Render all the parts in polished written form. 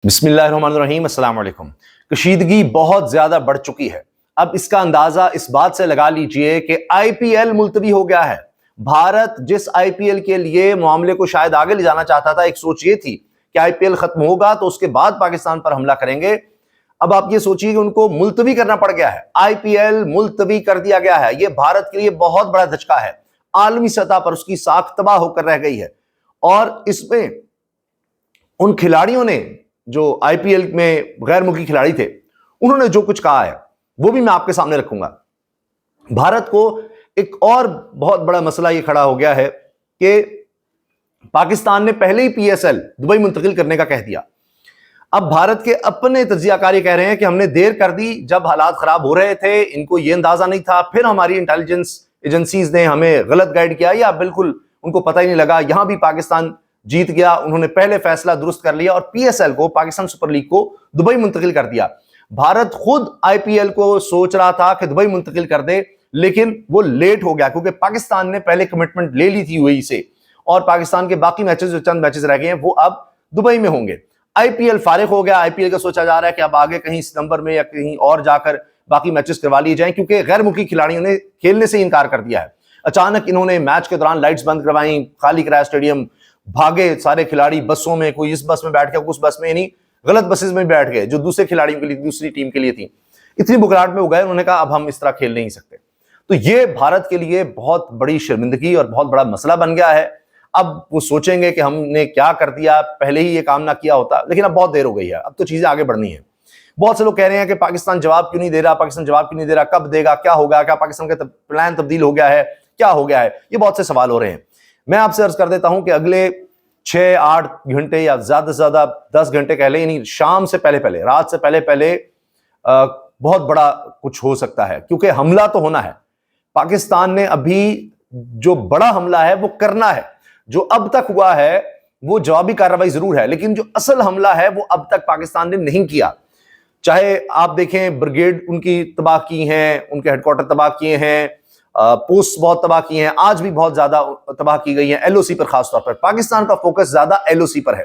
बिस्मिल्लाहिर्रहमानिर्रहीम अस्सलाम वालेकुम। कशीदगी बहुत ज्यादा बढ़ चुकी है। अब इसका अंदाजा इस बात से लगा लीजिए कि आईपीएल मुलतवी हो गया है। भारत जिस आईपीएल के लिए मामले को शायद आगे ले जाना चाहता था, एक सोच ये थी कि आईपीएल खत्म होगा तो उसके बाद पाकिस्तान पर हमला करेंगे। अब आप ये सोचिए कि उनको मुलतवी करना पड़ गया है, आईपीएल मुलतवी कर दिया गया है। यह भारत के लिए बहुत बड़ा धचका है। आलमी सतह पर उसकी साख तबाह होकर रह गई है। और इसमें उन खिलाड़ियों ने जो आईपीएल में गैर मुल्की खिलाड़ी थे, उन्होंने जो कुछ कहा है वो भी मैं आपके सामने रखूंगा। भारत को एक और बहुत बड़ा मसला ये खड़ा हो गया है कि पाकिस्तान ने पहले ही पीएसएल दुबई मुंतकिल करने का कह दिया। अब भारत के अपने तज्जियाकारी कह रहे हैं कि हमने देर कर दी, जब हालात खराब हो रहे थे इनको ये अंदाजा नहीं था, फिर हमारी इंटेलिजेंस एजेंसीज ने हमें गलत गाइड किया या बिल्कुल उनको पता ही नहीं लगा। यहां भी पाकिस्तान जीत गया, उन्होंने पहले फैसला दुरुस्त कर लिया और पीएसएल को, पाकिस्तान सुपर लीग को दुबई मुंतकिल कर दिया। भारत खुद आईपीएल को सोच रहा था कि दुबई मुंतकिल कर दे, लेकिन वो लेट हो गया क्योंकि पाकिस्तान ने पहले कमिटमेंट ले ली थी यूएई से और पाकिस्तान के बाकी मैचेस, जो चंद मैचेस रह गए हैं, वो अब दुबई में होंगे। आईपीएल फारिग हो गया। आईपीएल का सोचा जा रहा है कि अब आगे कहीं सितंबर में या कहीं और जाकर बाकी मैचेस करवा लिए जाएं, क्योंकि गैर मुल्की खिलाड़ियों ने खेलने से इनकार कर दिया है। अचानक इन्होंने मैच के दौरान लाइट्स बंद करवाई, खाली कराया स्टेडियम, भागे सारे खिलाड़ी बसों में, कोई इस बस में बैठ गया, उस बस में, नहीं गलत बसेस में बैठ गए जो दूसरे खिलाड़ियों के लिए, दूसरी टीम के लिए थी। इतनी बुखराहट में हो गए, उन्होंने कहा अब हम इस तरह खेल नहीं सकते। तो ये भारत के लिए बहुत बड़ी शर्मिंदगी और बहुत बड़ा मसला बन गया है। अब वो सोचेंगे कि हमने क्या कर दिया, पहले ही ये काम ना किया होता, लेकिन अब बहुत देर हो गई है, अब तो चीजें आगे बढ़नी है। बहुत से लोग कह रहे हैं कि पाकिस्तान जवाब क्यों नहीं दे रहा, पाकिस्तान जवाब क्यों नहीं दे रहा, कब देगा, क्या होगा, क्या पाकिस्तान का प्लान तब्दील हो गया है, क्या हो गया है, ये बहुत से सवाल हो रहे हैं। मैं आपसे अर्ज कर देता हूं कि अगले 6-8 घंटे या ज्यादा से ज्यादा 10 घंटे कह लें, यानी शाम से पहले पहले, रात से पहले पहले बहुत बड़ा कुछ हो सकता है, क्योंकि हमला तो होना है। पाकिस्तान ने अभी जो बड़ा हमला है वो करना है। जो अब तक हुआ है वो जवाबी कार्रवाई जरूर है, लेकिन जो असल हमला है वो अब तक पाकिस्तान ने नहीं किया। चाहे आप देखें ब्रिगेड उनकी तबाह की हैं, उनके हेडक्वार्टर तबाह किए हैं, पोस्ट बहुत तबाह की हैं, आज भी बहुत ज्यादा तबाह की गई हैं एलओसी पर। खासतौर पर पाकिस्तान का फोकस ज्यादा एलओसी पर है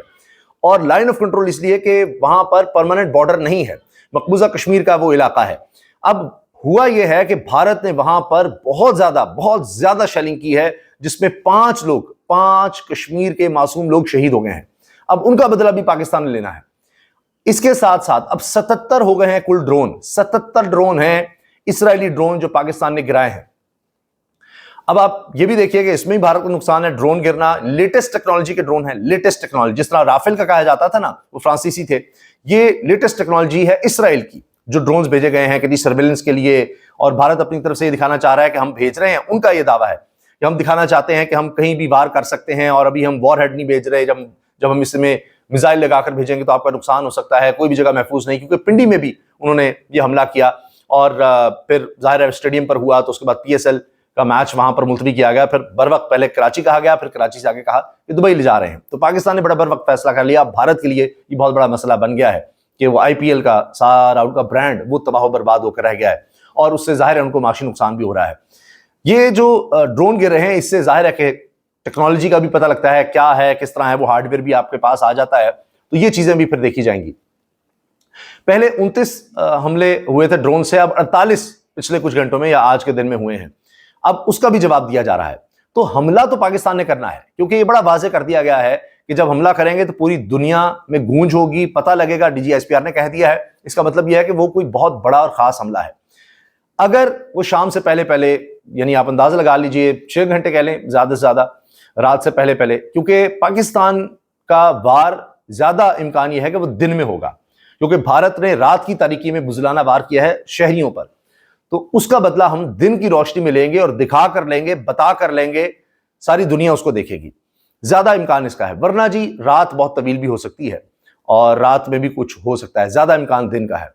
और लाइन ऑफ कंट्रोल, इसलिए कि वहां पर परमानेंट बॉर्डर नहीं है, मकबूजा कश्मीर का वो इलाका है। अब हुआ यह है कि भारत ने वहां पर बहुत ज्यादा शेलिंग की है, जिसमें 5 कश्मीर के मासूम लोग शहीद हो गए हैं। अब उनका बदला भी पाकिस्तान ने लेना है। इसके साथ साथ अब 77 हो गए हैं कुल ड्रोन, 77 ड्रोन हैं इस्राएली ड्रोन जो पाकिस्तान ने गिराए हैं। अब आप ये भी देखिए कि इसमें भी भारत को नुकसान है। ड्रोन गिरना लेटेस्ट टेक्नोलॉजी के ड्रोन है, लेटेस्ट टेक्नोलॉजी, जिस तरह राफेल का कहा जाता था ना, वो फ्रांसीसी थे, ये लेटेस्ट टेक्नोलॉजी है इसराइल की, जो ड्रोन्स भेजे गए हैं किसी सर्वेलेंस के लिए। और भारत अपनी तरफ से ये दिखाना चाह रहा है कि हम भेज रहे हैं। उनका ये दावा है कि हम दिखाना चाहते हैं कि हम कहीं भी वार कर सकते हैं और अभी हम वॉर हेड नहीं भेज रहे। जब हम इसमें मिसाइल लगाकर भेजेंगे तो आपका नुकसान हो सकता है, कोई भी जगह महफूज नहीं, क्योंकि पिंडी में भी उन्होंने ये हमला किया और फिर जाहिर है स्टेडियम पर हुआ, तो उसके बाद पीएसएल का मैच वहां पर मुलतवी किया गया। फिर बर वक्त पहले कराची कहा गया, फिर कराची से आगे कहा कि दुबई ले जा रहे हैं। तो पाकिस्तान ने बड़ा बर वक्त फैसला कर लिया। भारत के लिए ये बहुत बड़ा मसला बन गया है कि वो आईपीएल का सारा उनका ब्रांड वो तबाह बर्बाद होकर रह गया है और उससे जाहिर है उनको माशी नुकसान भी हो रहा है। ये जो ड्रोन गिर रहे हैं, इससे जाहिर है कि टेक्नोलॉजी का भी पता लगता है क्या है, किस तरह है, वो हार्डवेयर भी आपके पास आ जाता है। तो ये चीजें भी फिर देखी जाएंगी। पहले 29 हमले हुए थे ड्रोन से, अब 48 पिछले कुछ घंटों में या आज के दिन में हुए हैं। अब उसका भी जवाब दिया जा रहा है। तो हमला तो पाकिस्तान ने करना है, क्योंकि ये बड़ा वाज़ेह कर दिया गया है कि जब हमला करेंगे तो पूरी दुनिया में गूंज होगी, पता लगेगा। डीजीएसपीआर ने कह दिया है। इसका मतलब यह है कि वो कोई बहुत बड़ा और खास हमला है। अगर वो शाम से पहले पहले, यानी आप अंदाजा लगा लीजिए 6 घंटे कह लें ज्यादा से ज्यादा, रात से पहले पहले, क्योंकि पाकिस्तान का वार ज्यादा इम्कान यह है कि वो दिन में होगा, क्योंकि भारत ने रात की तारीकी में बुज़लाना वार किया है शहरियों पर। तो उसका बदला हम दिन की रोशनी में लेंगे और दिखा कर लेंगे, बता कर लेंगे, सारी दुनिया उसको देखेगी। ज्यादा इम्कान इसका है। वरना जी रात बहुत तवील भी हो सकती है और रात में भी कुछ हो सकता है, ज्यादा इम्कान दिन का है।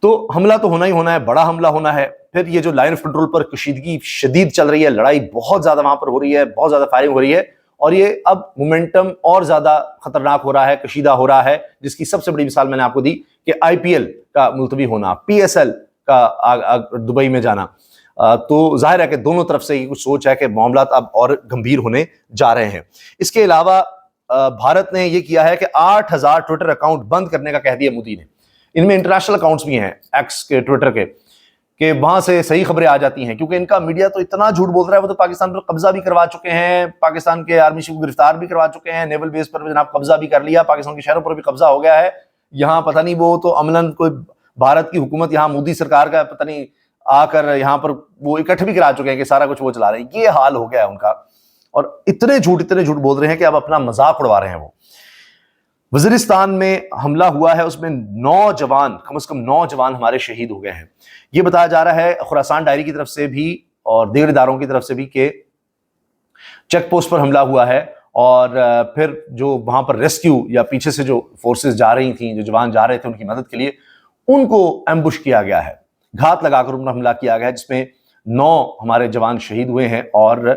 तो हमला तो होना ही होना है, बड़ा हमला होना है। फिर ये जो लाइन ऑफ कंट्रोल पर कशीदगी शदीद चल रही है, लड़ाई बहुत ज्यादा वहां पर हो रही है, बहुत ज्यादा फायरिंग हो रही है और ये अब मोमेंटम और ज्यादा खतरनाक हो रहा है, कशीदा हो रहा है, जिसकी सबसे बड़ी मिसाल मैंने आपको दी कि आईपीएल का मुलतवी होना, पीएसएल का दुबई में जाना। तो जाहिर है कि दोनों तरफ से ये कुछ सोच है कि मामला अब और गंभीर होने जा रहे हैं। इसके अलावा भारत ने ये किया है कि 8,000 ट्विटर अकाउंट बंद करने का कह दिया मोदी ने। इनमें इंटरनेशनल अकाउंट्स भी हैं एक्स के, ट्विटर के, कि वहां से सही खबरें आ जाती हैं, क्योंकि इनका मीडिया तो इतना झूठ बोल रहा है। वो तो पाकिस्तान पर कब्जा भी करवा चुके हैं, पाकिस्तान के आर्मी चीफ को गिरफ्तार भी करवा चुके हैं, नेवल बेस पर जनाब कब्जा भी कर लिया, पाकिस्तान के शहरों पर भी कब्जा हो गया है। यहाँ पता नहीं वो तो अमलन कोई भारत की हुकूमत, यहाँ मोदी सरकार का पता नहीं आकर यहाँ पर वो इकट्ठे भी करा चुके हैं कि सारा कुछ वो चला रहे हैं। ये हाल हो गया है उनका, और इतने झूठ बोल रहे हैं कि अब अपना मजाक उड़वा रहे हैं वो। वजीरिस्तान में हमला हुआ है, उसमें 9 जवान, कम से कम 9 जवान हमारे शहीद हो गए हैं। ये बताया जा रहा है खुरासान डायरी की तरफ से भी और दीगर इदारों की तरफ से भी कि चेक पोस्ट पर हमला हुआ है, और फिर जो वहां पर रेस्क्यू या पीछे से जो फोर्सेस जा रही थी, जो जवान जा रहे थे उनकी मदद के लिए, उनको एम्बुश किया गया है, घात लगाकर उन पर हमला किया गया है, जिसमें 9 हमारे जवान शहीद हुए हैं और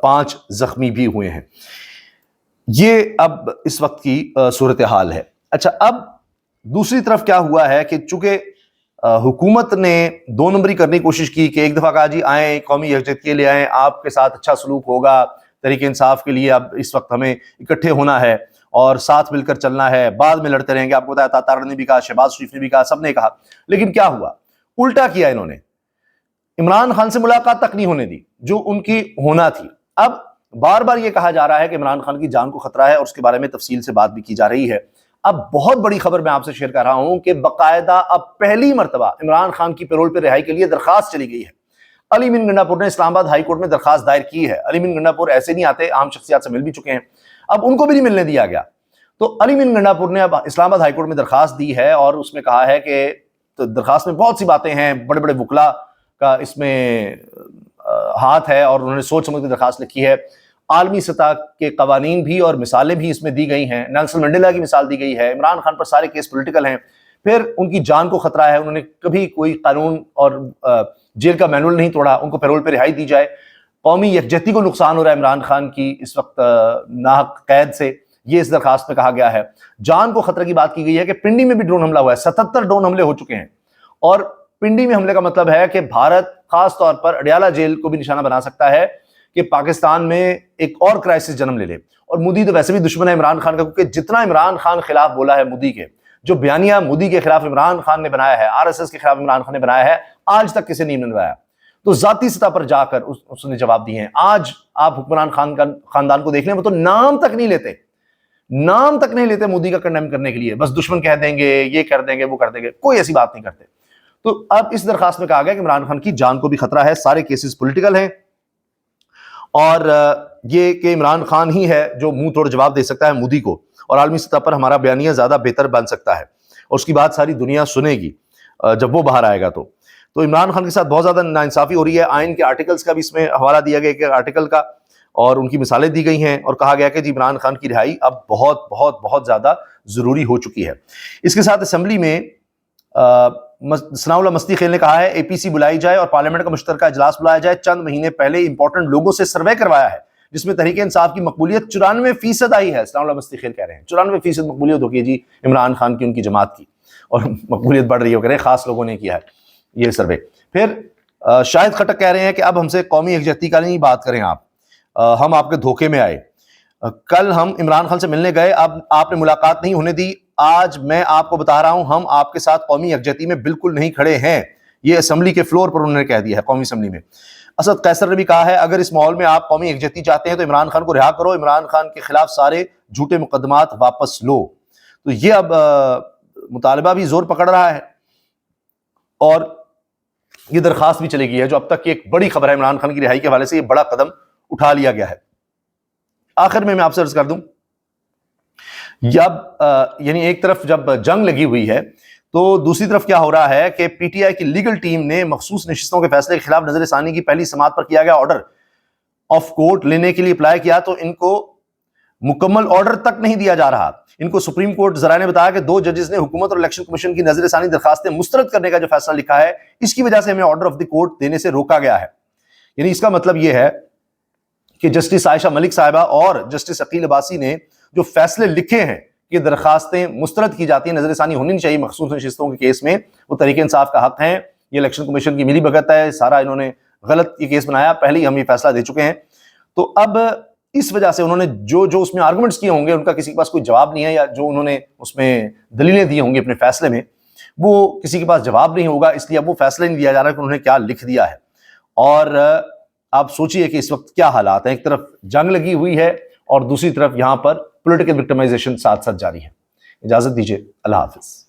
5 जख्मी भी हुए हैं। ये अब इस वक्त की सूरत हाल है। अच्छा, अब दूसरी तरफ क्या हुआ है कि चूंकि हुकूमत ने 2 नंबरी करने की कोशिश की कि एक दफा कहा जी आए, कौमी यकजहती के लिए आए, आपके साथ अच्छा सलूक होगा, तरीके इंसाफ के लिए अब इस वक्त हमें इकट्ठे होना है और साथ मिलकर चलना है, बाद में लड़ते रहेंगे। आपको बताया तातार ने भी कहा, शहबाज शरीफ ने भी कहा, सबने कहा, लेकिन क्या हुआ? उल्टा किया इन्होंने, इमरान खान से मुलाकात तक नहीं होने दी जो उनकी होना थी। अब बार बार यह कहा जा रहा है कि इमरान खान की जान को खतरा है और उसके बारे में तफसील से बात भी की जा रही है। अब बहुत बड़ी खबर मैं आपसे शेयर कर रहा हूं कि बकायदा अब पहली मर्तबा इमरान खान की पैरोल पर रिहाई के लिए दरखास्त चली गई है। अली मीन गंडापुर ने इस्लामाबाद हाई कोर्ट में दरखास्त दायर की है। अली मीन गंडापुर ऐसे नहीं आते, आम शख्सियात से मिल भी चुके हैं, अब उनको भी नहीं मिलने दिया गया। तो अली मीन गंडापुर ने अब इस्लामाबाद हाई कोर्ट में दरखास्त दी है और उसमें कहा है कि तो दरखास्त में बहुत सी बातें हैं, बड़े बड़े वकला का इसमें हाथ है और उन्होंने सोच समझ कर दरखास्त लिखी है। आलमी सतह के कवानीन भी और मिसालें भी इसमें दी गई हैं। नेल्सन मंडेला की मिसाल दी गई है। इमरान खान पर सारे केस पॉलिटिकल हैं, फिर उनकी जान को खतरा है, उन्होंने कभी कोई कानून और जेल का मैनुअल नहीं तोड़ा, उनको पैरोल पर रिहाई दी जाए। कौमी यकजहती को नुकसान हो रहा है इमरान खान की इस वक्त नाहक कैद से, ये इस दरखास्त में कहा गया है। जान को खतरे की बात की गई है कि पिंडी में भी ड्रोन हमला हुआ है, 77 ड्रोन हमले हो चुके हैं, और पिंडी में हमले का मतलब है कि भारत खास तौर पर अडयाला जेल को भी निशाना बना सकता है कि पाकिस्तान में एक और क्राइसिस जन्म ले ले। और मोदी तो वैसे भी दुश्मन है इमरान खान का, क्योंकि जितना इमरान खान खिलाफ बोला है मोदी के, जो बयानिया मोदी के खिलाफ इमरान खान ने बनाया है, आरएसएस के खिलाफ इमरान खान ने बनाया है, आज तक किसी नहीं बनवाया। तो जाती सतह पर जाकर उसने जवाब दिए हैं। आज आप हुक्मरान खानदान को देख लें, वो तो नाम तक नहीं लेते मोदी का कंडेम करने के लिए, बस दुश्मन कह देंगे, ये कर देंगे, वो कर देंगे, कोई ऐसी बात नहीं करते। तो अब इस दरखास्त में कहा गया कि इमरान खान की जान को भी खतरा है, सारे केसेस पॉलिटिकल हैं और ये कि इमरान खान ही है जो मुंह तोड़ जवाब दे सकता है मोदी को, और आलमी सतह पर हमारा बयानिया ज्यादा बेहतर बन सकता है और उसकी बात सारी दुनिया सुनेगी जब वो बाहर आएगा। तो इमरान खान के साथ बहुत ज्यादा नाइंसाफी हो रही है। आइन के आर्टिकल्स का भी इसमें हवाला दिया गया, एक आर्टिकल का, और उनकी मिसालें दी गई हैं और कहा गया कि जी इमरान खान की रिहाई अब बहुत बहुत बहुत ज्यादा जरूरी हो चुकी है। इसके साथ असेंबली में सनाउल्लाह मस्ती खेल ने कहा है एपीसी बुलाई जाए और पार्लियामेंट का मुश्तरका इजलास बुलाया जाए। चंद महीने पहले इंपॉर्टेंट लोगों से सर्वे करवाया है जिसमें तहरीक इंसाफ की मकबूलियत 94% आई है। सनाउल्लाह मस्ती खेल कह रहे हैं 94% मकबूलियत होगी जी इमरान खान की, उनकी जमात की, और मकबूलियत बढ़ रही हो, कह रहे खास लोगों ने किया है ये सर्वे। फिर शाहिद खटक कह रहे हैं कि अब हमसे कौमी यकजहती का नहीं बात करें आप, हम आपके धोखे में आए। कल हम इमरान खान से मिलने गए, अब आपने मुलाकात नहीं होने दी। आज मैं आपको बता रहा हूं हम आपके साथ कौमी यकजहती में बिल्कुल नहीं खड़े हैं। ये असेंबली के फ्लोर पर उन्होंने कह दिया है, कौमी असेंबली में। असद कैसर ने भी कहा है अगर इस माहौल में आप कौमी यकजहती चाहते हैं तो इमरान खान को रिहा करो, इमरान खान के खिलाफ सारे झूठे मुकदमात वापस लो। तो ये अब मुतालबा भी जोर पकड़ रहा है और ये दरखास्त भी चली गई है, जो अब तक की एक बड़ी खबर है। इमरान खान की रिहाई के हवाले से ये बड़ा कदम उठा लिया गया है। आखिर में मैं आपसे अर्ज कर दूं, जब यानी एक तरफ जब जंग लगी हुई है तो दूसरी तरफ क्या हो रहा है कि पीटीआई की लीगल टीम ने मखसूस नशिस्तों के फैसले के खिलाफ नजरसानी की पहली समात पर किया गया ऑर्डर ऑफ कोर्ट लेने के लिए अप्लाई किया, तो इनको मुकम्मल ऑर्डर तक नहीं दिया जा रहा। इनको सुप्रीम कोर्ट जरा ने बताया कि 2 जजेस ने हुकूमत और इलेक्शन कमीशन की नजरसानी दरखास्तें मुस्तरद करने का जो फैसला लिखा है, इसकी वजह से हमें ऑर्डर ऑफ द कोर्ट देने से रोका गया है। यानी इसका मतलब यह है कि जस्टिस आयशा मलिक साहिबा और जस्टिस अकील अब्बासी ने जो फैसले लिखे हैं कि दरखास्तें मुस्तरद की जाती हैं, नजरसानी होनी चाहिए मखसूस नशिस्तों के केस में, वो तरीके इंसाफ का हक है, ये इलेक्शन कमीशन की मिलीभगत है, सारा इन्होंने गलत ये केस बनाया, पहले ही हम ये फैसला दे चुके हैं। तो अब इस वजह से उन्होंने जो जो उसमें आर्गुमेंट्स किए होंगे, उनका किसी के पास कोई जवाब नहीं है, या जो उन्होंने उसमें दलीलें दी होंगी अपने फैसले में, वो किसी के पास जवाब नहीं होगा। इसलिए अब वो फैसला नहीं दिया जा रहा कि उन्होंने क्या लिख दिया है। और आप सोचिए कि इस वक्त क्या हालात हैं, एक तरफ जंग लगी हुई है और दूसरी तरफ यहां पर पॉलिटिकल विक्टिमाइजेशन साथ साथ जारी है। इजाजत दीजिए, अल्लाह हाफिज।